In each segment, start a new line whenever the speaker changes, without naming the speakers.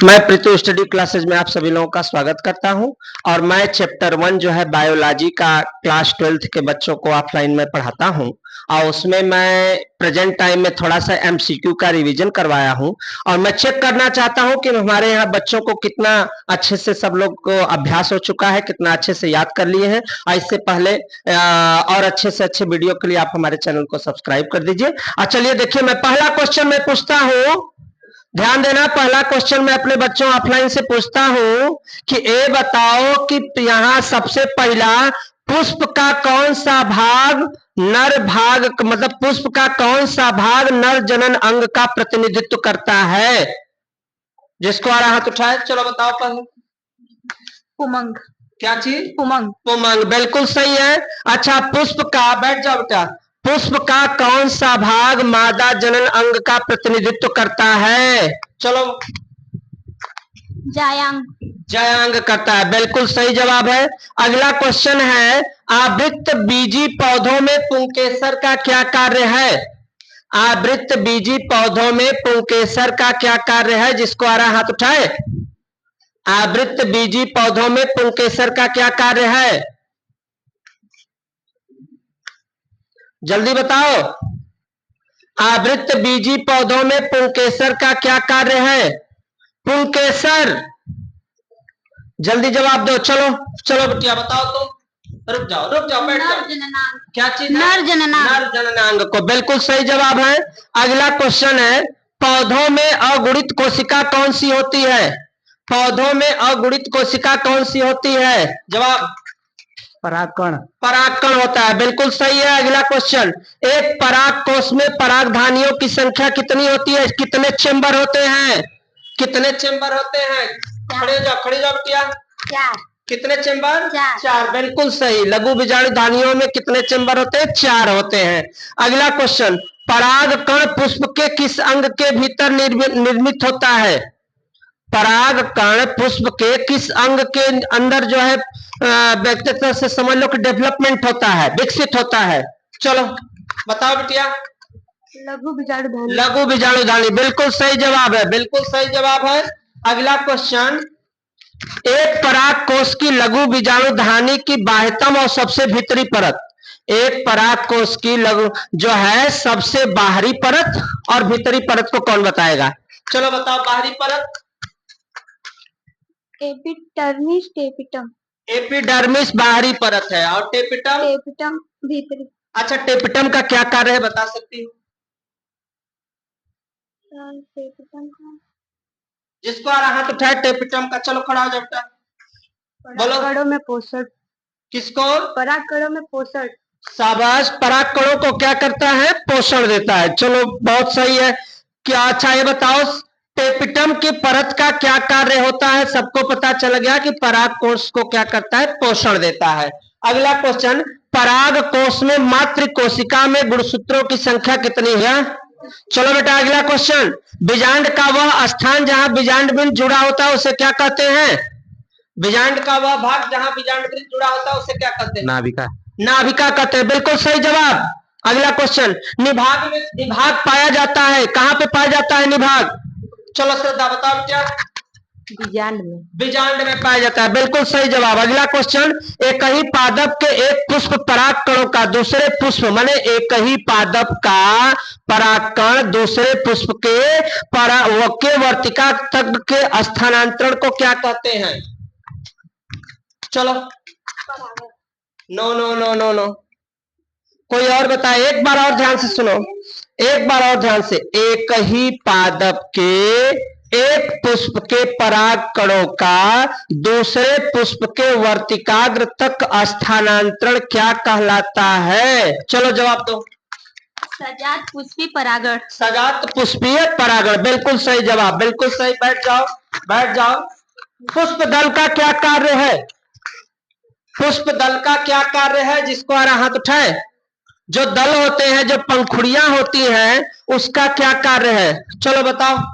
मैं Preetu study classes में आप सभी लोगों का स्वागत करता हूं और मैं चैप्टर 1 जो है बायोलॉजी का क्लास 12th के बच्चों को ऑफलाइन में पढ़ाता हूं और उसमें मैं प्रेजेंट टाइम में थोड़ा सा एमसीक्यू का रिवीजन करवाया हूं और मैं चेक करना चाहता हूं कि हमारे यहाँ बच्चों को कितना अच्छे से सब लोग को अभ्यास हो चुका है, कितना अच्छे से याद कर लिए हैं। और इससे पहले और अच्छे से अच्छे वीडियो के लिए आप हमारे चैनल को सब्सक्राइब कर दीजिए। और चलिए देखिए, मैं पहला क्वेश्चन मैं पूछता हूँ, ध्यान देना। पहला क्वेश्चन मैं अपने बच्चों ऑफलाइन से पूछता हूं कि ये बताओ कि यहाँ सबसे पहला पुष्प का कौन सा भाग नर भाग, मतलब पुष्प का कौन सा भाग नर जनन अंग का प्रतिनिधित्व करता है? जिसको आ रहा हाथ उठाए, चलो बताओ पहले।
उमंग।
क्या चीज?
उमंग।
उमंग, बिल्कुल सही है। अच्छा, पुष्प का, बैठ जाओ बेटा, पुष्प का कौन सा भाग मादा जनन अंग का प्रतिनिधित्व करता है? चलो।
जायांग।
जायांग करता है, बिल्कुल सही जवाब है। अगला क्वेश्चन है, आवृत्त बीजी पौधों में पुंकेसर का क्या कार्य है? आवृत्त बीजी पौधों में पुंकेसर का क्या कार्य है? जिसको आ रहा हाथ उठाए। आवृत्त बीजी पौधों में पुंकेसर का क्या कार्य है? जल्दी बताओ। आवृत्त बीजी पौधों में पुंकेसर का क्या कार्य है? पुंकेसर, जल्दी जवाब दो। चलो चलो बिटिया बताओ तो। रुक जाओ बैठ जाओ। क्या चीज?
नर जननांग।
नर जननांग को, बिल्कुल सही जवाब है। अगला क्वेश्चन है, पौधों में अगुणित कोशिका कौन सी होती है? पौधों में अगुणित कोशिका कौन सी होती है? जवाब
परागकण।
परागकण होता है, बिल्कुल सही है। अगला क्वेश्चन, एक पराग कोश में परागधानियों की संख्या कितनी होती है? कितने चेंबर होते हैं? कितने चेंबर होते हैं? खड़े जाओ बिटिया।
चार।
कितने चेंबर?
चार।
बिल्कुल सही। लघु बीजाणु धानियों में कितने चेंबर होते हैं? 4 होते हैं। अगला क्वेश्चन, परागकण पुष्प के किस अंग के भीतर निर्मित होता है? परागकण पुष्प के किस अंग के अंदर जो है व्यक्तित्व से समझ लो कि डेवलपमेंट होता है, विकसित होता है? चलो बताओ बिटिया।
लघु बीजाणु धानी।
लघु बीजाणु धानी, बिल्कुल सही जवाब है, बिल्कुल सही जवाब है। अगला क्वेश्चन, एक पराग कोश की लघु बीजाणु धानी की बाह्यतम और सबसे भीतरी परत, एक पराग कोश की लघु जो है सबसे बाहरी परत और भीतरी परत को कौन बताएगा? चलो बताओ। बाहरी परत
एपिडर्मिस टेपिटम।
एपिडर्मिस बाहरी परत है और टेपिटम?
टेपिटम भीतरी।
अच्छा, टेपिटम का क्या कार्य है, बता सकती हो?
टेपिटम का,
जिसको आ रहा हाथ उठाए टेपिटम का, चलो खड़ा हो जाओ बेटा, बोलो।
परागकणों में पोषण।
किसको?
परागकणों में पोषण।
शाबाश, परागकणों को क्या करता है? पोषण देता है। चलो बहुत सही है। क्या, अच्छा ये बताओ, टेपिटम की परत का क्या कार्य होता है? सबको पता चल गया कि पराग कोश को क्या करता है? पोषण देता है। अगला क्वेश्चन, पराग कोश में मात्र कोशिका में गुणसूत्रों की संख्या कितनी है? चलो बेटा अगला क्वेश्चन, बीजांड का वह स्थान जहां बीजांड बिंद जुड़ा होता है उसे क्या कहते हैं? बीजांड का वह भाग जहां बीजांड बिंद जुड़ा होता है उसे क्या कहते हैं?
नाभिका।
नाभिका कहते हैं, बिल्कुल सही जवाब। अगला क्वेश्चन, निभाग में निभाग पाया जाता है, कहां पे पाया जाता है निभाग? चलो श्रद्धा बताओ क्या?
बीजांड में।
बीजांड में पाया जाता है, बिल्कुल सही जवाब। अगला क्वेश्चन, एक ही पादप के एक पुष्प परागकणों का दूसरे पुष्प, माने एक ही पादप का परागकण दूसरे पुष्प के वर्तिका तक के स्थानांतरण को क्या कहते हैं? चलो। No no no no no, कोई और बताए। एक बार और ध्यान से सुनो, एक बार और ध्यान से। एक ही पादप के एक पुष्प के परागकणों का दूसरे पुष्प के वर्तिकाग्र तक स्थानांतरण क्या कहलाता है? चलो जवाब दो।
सजात पुष्पी परागण।
सजात पुष्पीय परागण, बिल्कुल सही जवाब, बिल्कुल सही। बैठ जाओ बैठ जाओ। पुष्प दल का क्या कार्य है? पुष्प दल का क्या कार्य है? जिसको आ रहा हाथ उठाए। जो दल होते हैं, जो पंखुड़ियां होती हैं, उसका क्या कार्य है? चलो बताओ।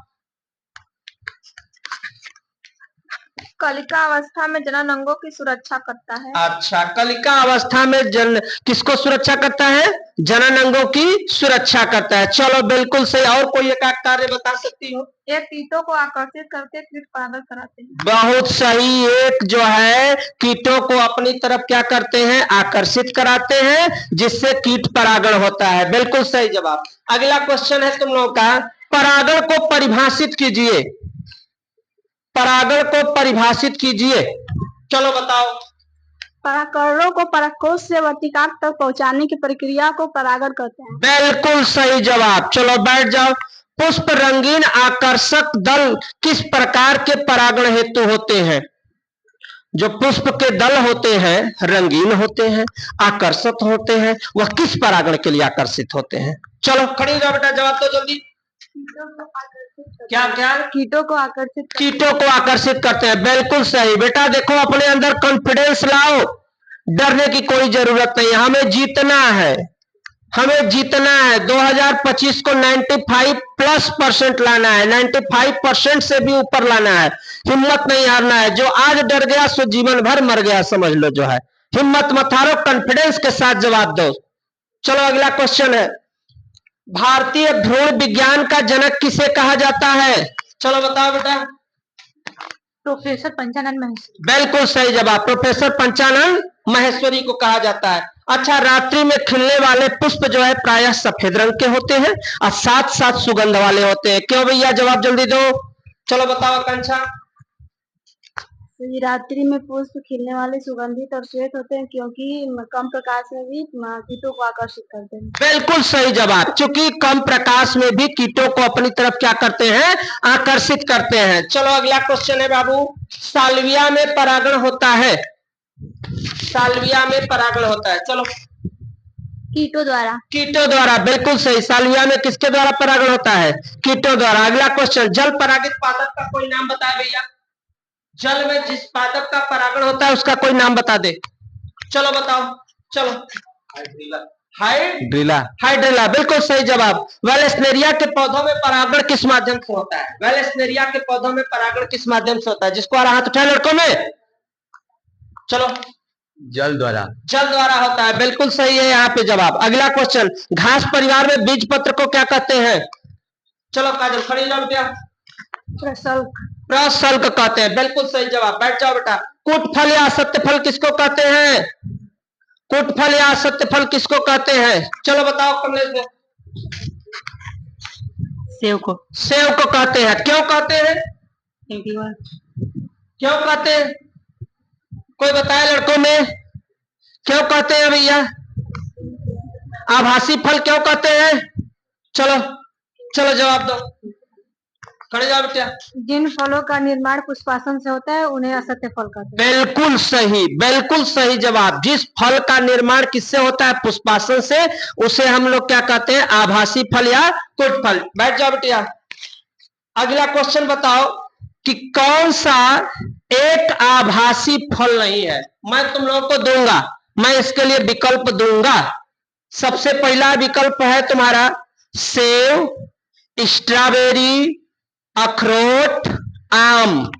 कलिका अवस्था में जनन अंगों की सुरक्षा करता है।
अच्छा, कलिका अवस्था में जन किसको सुरक्षा करता है? जनन अंगों की सुरक्षा करता है। चलो बिल्कुल सही। और कोई एक आध कार्य बता सकती हो?
ये कीटों को आकर्षित करके कीट परागण कराते हैं।
बहुत सही। एक जो है कीटों को अपनी तरफ क्या करते हैं? आकर्षित कराते हैं, जिससे कीट परागण होता है। बिल्कुल सही जवाब। अगला क्वेश्चन है तुम लोगों का, परागण को परिभाषित कीजिए। परागण को परिभाषित कीजिए। चलो बताओ।
परागकणों को परागकोश से वर्तिकाग्र तक पहुंचाने की प्रक्रिया को परागण कहते हैं।
बिल्कुल सही जवाब। चलो बैठ जाओ। पुष्प रंगीन आकर्षक दल किस प्रकार के परागण हेतु होते हैं? जो पुष्प के दल होते हैं रंगीन होते हैं, आकर्षक होते हैं, वह किस परागण के लिए आकर्षित होते हैं? चलो खड़ी हो जाओ बेटा, जवाब दो जल्दी। क्या क्या?
कीटों को आकर्षित
कीटों को आकर्षित करते हैं। बिल्कुल सही बेटा। देखो अपने अंदर कॉन्फिडेंस लाओ, डरने की कोई जरूरत नहीं। हमें जीतना है, हमें जीतना है। 2025 को 95+% लाना है, 95% से भी ऊपर लाना है। हिम्मत नहीं हारना है। जो आज डर गया सो जीवन भर मर गया, समझ लो। जो है हिम्मत मत हारो, कॉन्फिडेंस के साथ जवाब दो। चलो अगला क्वेश्चन है, भारतीय भ्रूण विज्ञान का जनक किसे कहा जाता है? चलो बताओ बेटा।
प्रोफेसर पंचानन महेश्वरी।
बिल्कुल सही जवाब। प्रोफेसर पंचानन महेश्वरी को कहा जाता है। अच्छा, रात्रि में खिलने वाले पुष्प जो है प्रायः सफेद रंग के होते हैं और साथ साथ सुगंध वाले होते हैं। क्यों भैया? जवाब जल्दी दो। चलो बताओ आकांक्षा।
रात्रि में पुष्प खिलने वाले सुगंधित और श्वेत होते हैं, क्योंकि कम प्रकाश में भी कीटों को आकर्षित करते हैं।
बिल्कुल सही जवाब। क्योंकि कम प्रकाश में भी कीटों को अपनी तरफ क्या करते हैं? आकर्षित करते हैं। चलो अगला क्वेश्चन है बाबू, साल्विया में परागण होता है। साल्विया में परागण होता है। चलो।
कीटों द्वारा।
कीटों द्वारा। बिल्कुल सही। साल्विया में किसके द्वारा परागण होता है? कीटों द्वारा। अगला क्वेश्चन, जल परागित पादप का कोई नाम बताए भैया। जल में जिस पादप का परागण होता है उसका कोई नाम बता दे। चलो बताओ। चलो। हाइड्रिला। हाइड्रिला। बिल्कुल सही जवाब। वेलेस्नेरिया के पौधों में परागण किस माध्यम से होता है? वेलेस्नेरिया के पौधों में परागण किस माध्यम से होता है? जिसको आ रहा हाथ उठाए लड़कों में। चलो।
जल द्वारा।
जल द्वारा होता है। बिल्कुल सही है यहाँ पे जवाब। अगला क्वेश्चन, घास परिवार में बीज पत्र को क्या कहते हैं? चलो काजल खड़ी जाओ बेटा।
प्रशल्क।
प्रशल्क कहते हैं। बिल्कुल सही जवाब। बैठ जाओ बेटा। कुटफल या सत्यफल किसको कहते हैं? कुटफल या सत्यफल किसको कहते हैं? चलो बताओ कमलेश में।
सेव को।
सेव को कहते हैं। क्यों कहते हैं? क्यों कहते हैं? कोई बताए लड़कों में, क्यों कहते हैं भैया? आभासी फल क्यों कहते हैं? चलो चलो जवाब दो। खड़े जाओ बेटा।
जिन फलों का निर्माण पुष्पासन से होता है उन्हें असत्य फल कहते हैं।
बिल्कुल सही। बिल्कुल सही जवाब। जिस फल का निर्माण किससे होता है? पुष्पासन से, उसे हम लोग क्या कहते हैं? आभासी फल या कुटफल। बैठ जाओ बेटिया। अगला क्वेश्चन बताओ कि कौन सा एक आभासी फल नहीं है? मैं तुम लोगों को दूंगा, मैं इसके लिए विकल्प दूंगा। सबसे पहला विकल्प है तुम्हारा सेव, स्ट्रॉबेरी, अखरोट, आम।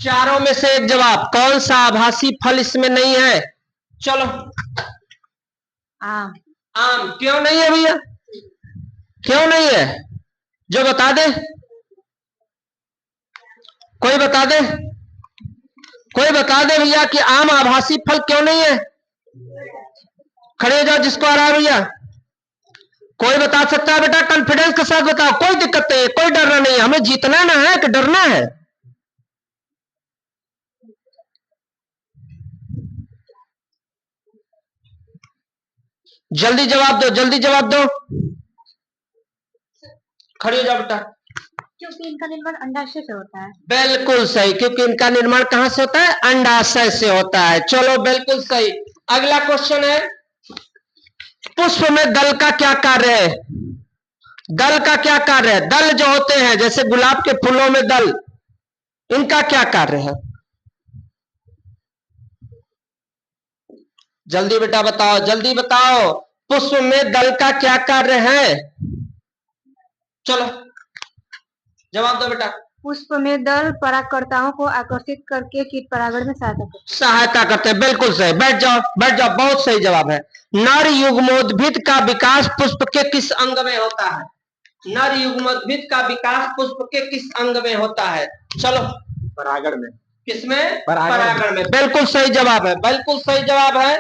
चारों में से एक जवाब। कौन सा आभासी फल इसमें नहीं है? चलो।
आम।
आम। क्यों नहीं है भैया? क्यों नहीं है? जो बता दे, कोई बता दे, कोई बता दे भैया कि आम आभासी फल क्यों नहीं है। खड़े हो जाओ जिसको आ रहा है भैया। कोई बता सकता है बेटा? कॉन्फिडेंस के साथ बताओ, कोई दिक्कत नहीं है, कोई डरना नहीं है। हमें जीतना ना है कि डरना है? जल्दी जवाब दो, जल्दी जवाब दो। खड़ी हो जाओ बेटा।
क्योंकि इनका निर्माण अंडाशय से होता है।
बिल्कुल सही। क्योंकि इनका निर्माण कहां से होता है? अंडाशय से होता है। चलो बिल्कुल सही। अगला क्वेश्चन है, पुष्प में दल का क्या कार्य है? दल का क्या कार्य है? दल जो होते हैं जैसे गुलाब के फूलों में दल, इनका क्या कार्य है? जल्दी बेटा बताओ, जल्दी बताओ। पुष्प में दल का क्या कार्य है? चलो जवाब दो बेटा।
पुष्प में दल परागकर्ताओं को आकर्षित करके कीट परागण में
सहायता करते हैं। बिल्कुल सही, बैठ जाओ बैठ जाओ, बहुत सही जवाब है। नर युग्मोद्भिद का विकास पुष्प के किस अंग में होता है? नर युग्मोद्भिद का विकास पुष्प के किस अंग में होता है? चलो,
परागण में।
किसमें?
परागण
परागण में। बिल्कुल सही जवाब है, बिल्कुल सही जवाब है।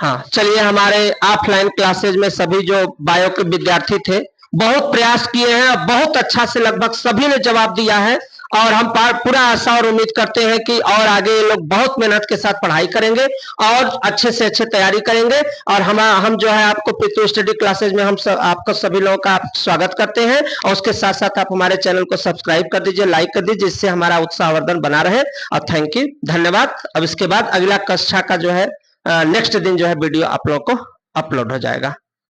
हाँ, चलिए, हमारे ऑफलाइन क्लासेज में सभी जो बायो के विद्यार्थी थे बहुत प्रयास किए हैं और बहुत अच्छा से लगभग सभी ने जवाब दिया है, और हम पूरा आशा और उम्मीद करते हैं कि और आगे ये लोग बहुत मेहनत के साथ पढ़ाई करेंगे और अच्छे से अच्छे तैयारी करेंगे। और हम जो है आपको पीतू स्टडी क्लासेज में हम आपको सभी लोगों का स्वागत करते हैं, और उसके साथ साथ आप हमारे चैनल को सब्सक्राइब कर दीजिए, लाइक कर दीजिए, जिससे हमारा उत्साहवर्धन बना रहे। और थैंक यू, धन्यवाद। अब इसके बाद अगला कक्षा का जो है नेक्स्ट दिन जो है वीडियो आप लोगों को अपलोड हो जाएगा।